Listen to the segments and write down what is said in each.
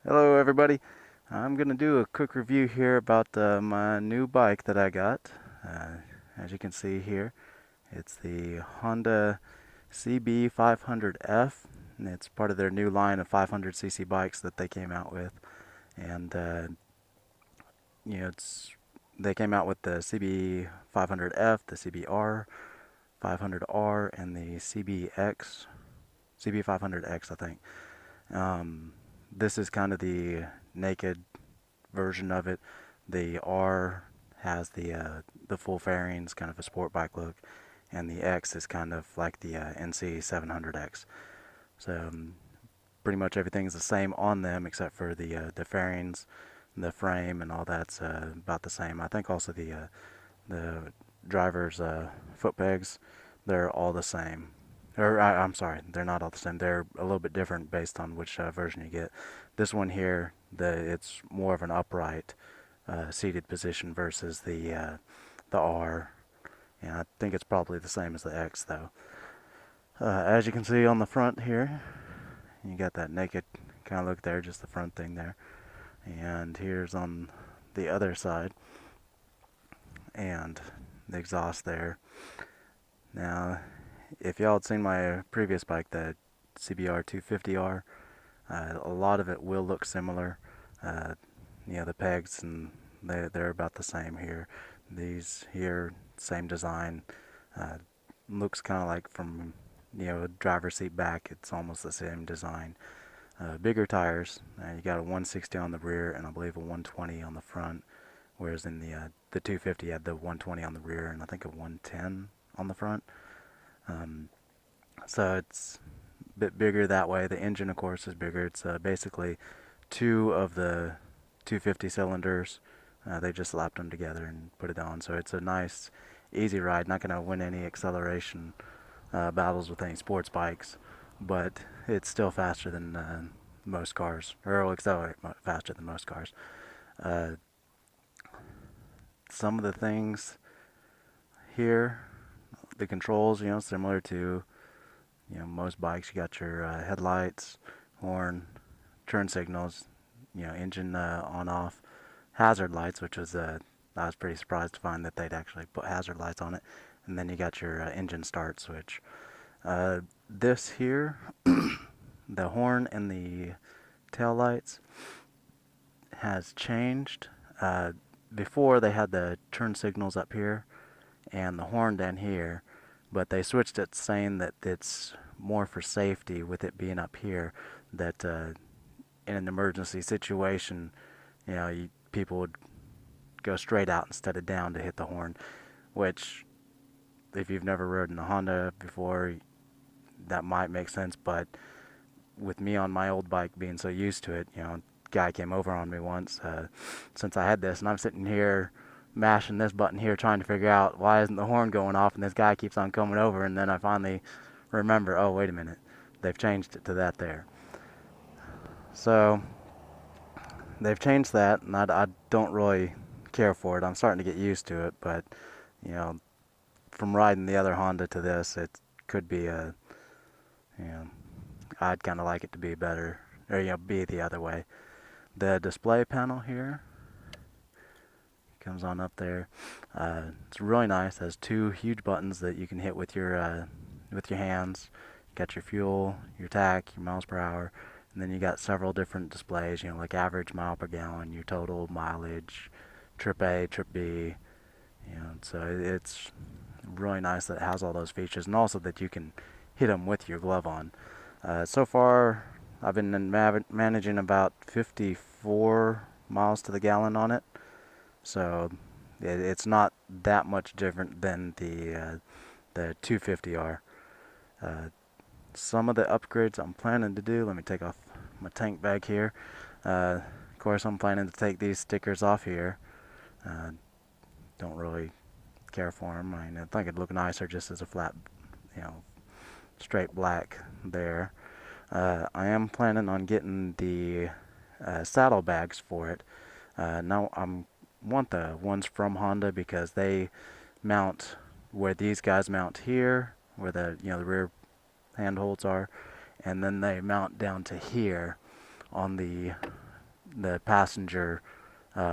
Hello everybody. I'm going to do a quick review here about my new bike that I got. As you can see here, it's the Honda CB500F, and it's part of their new line of 500cc bikes that they came out with. And you know, it's they came out with the CB500F, the CBR 500R, and the CB500X, I think. This is kind of the naked version of it. The R has the full fairings, kind of a sport bike look, and the X is kind of like the NC700X. So pretty much everything's the same on them except for the fairings, the frame, and all that's about the same. I think also the driver's foot pegs, they're all the same. I'm sorry, they're not all the same. They're a little bit different based on which version you get. This one here, it's more of an upright seated position versus the R. And I think it's probably the same as the X though. As you can see on the front here, you got that naked kind of look there, just the front thing there. And here's on the other side, and the exhaust there. Now, if y'all had seen my previous bike, the CBR 250R, a lot of it will look similar. The pegs, and they're about the same here. These here, same design. Looks kind of like from driver's seat back, it's almost the same design. Bigger tires. You got a 160 on the rear and I believe a 120 on the front, whereas in the 250 had the 120 on the rear and I think a 110 on the front. So it's a bit bigger that way. The engine, of course, is bigger. It's basically two of the 250 cylinders. They just slapped them together and put it on. So it's a nice, easy ride. Not going to win any acceleration battles with any sports bikes, but it's still faster than most cars, or will accelerate faster than most cars. Uh, some of the things here, the controls, similar to most bikes. You got your headlights, horn, turn signals, engine on off, hazard lights, which was I was pretty surprised to find that they'd actually put hazard lights on it, and then you got your engine start switch. This here, the horn and the tail lights has changed. Before they had the turn signals up here and the horn down here, but they switched it saying that it's more for safety with it being up here, that in an emergency situation, people would go straight out instead of down to hit the horn, which if you've never ridden a Honda before, that might make sense, but with me on my old bike being so used to it, guy came over on me once since I had this, and I'm sitting here mashing this button here trying to figure out why isn't the horn going off, and this guy keeps on coming over, and then I finally remember, oh wait a minute, they've changed it to that there. So they've changed that, and I don't really care for it. I'm starting to get used to it, but from riding the other Honda to this, it could be I'd kind of like it to be better, or be the other way. The display panel here comes on up there. It's really nice. It has two huge buttons that you can hit with your hands. You got your fuel, your tach, your miles per hour, and then you got several different displays. Like average mile per gallon, your total mileage, trip A, trip B. So it's really nice that it has all those features, and also that you can hit them with your glove on. So far, I've been managing about 54 miles to the gallon on it. So it's not that much different than the 250R. Some of the upgrades I'm planning to do, let me take off my tank bag here. Of course, I'm planning to take these stickers off here. Don't really care for them. I think it'd look nicer just as a flat, straight black there. I am planning on getting the saddle bags for it. Now I'm want the ones from Honda because they mount where these guys mount here, where the the rear handholds are, and then they mount down to here on the the passenger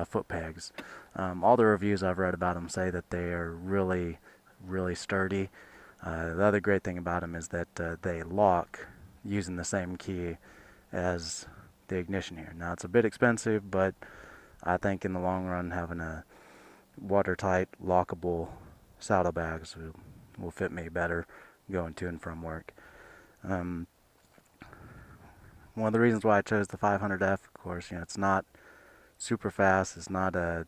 foot pegs. All the reviews I've read about them say that they are really, really sturdy. The other great thing about them is that they lock using the same key as the ignition here. Now it's a bit expensive, but I think in the long run having a watertight lockable saddlebags will fit me better going to and from work. Um, One of the reasons why I chose the 500F, of course, it's not super fast. It's not a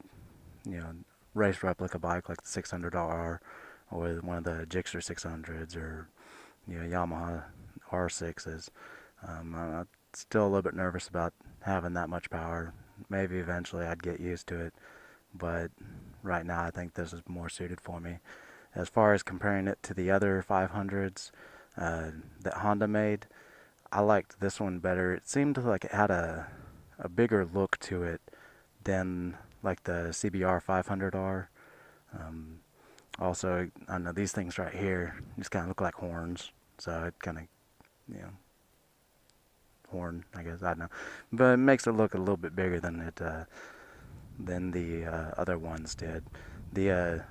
race replica bike like the 600R or one of the Gixxer 600s or Yamaha R6s. I'm still a little bit nervous about having that much power. Maybe eventually I'd get used to it, but right now I think this is more suited for me. As far as comparing it to the other 500s that Honda made, I liked this one better. It seemed like it had a bigger look to it than like the CBR 500R. Also, I know these things right here just kind of look like horns, so it kind of, you know, horn, I guess, I don't know, but it makes it look a little bit bigger than the other ones did. The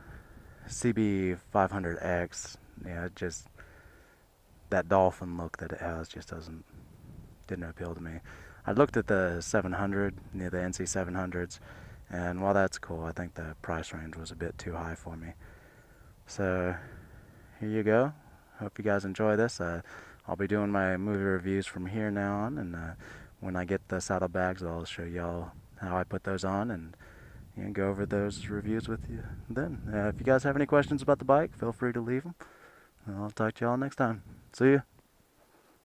CB500X, just that dolphin look that it has just didn't appeal to me. I looked at the 700, the NC 700s, and while that's cool, I think the price range was a bit too high for me. So here you go. Hope you guys enjoy this. I'll be doing my movie reviews from here now on, and when I get the saddlebags, I'll show y'all how I put those on and go over those reviews with you then. If you guys have any questions about the bike, feel free to leave them. I'll talk to y'all next time. See ya.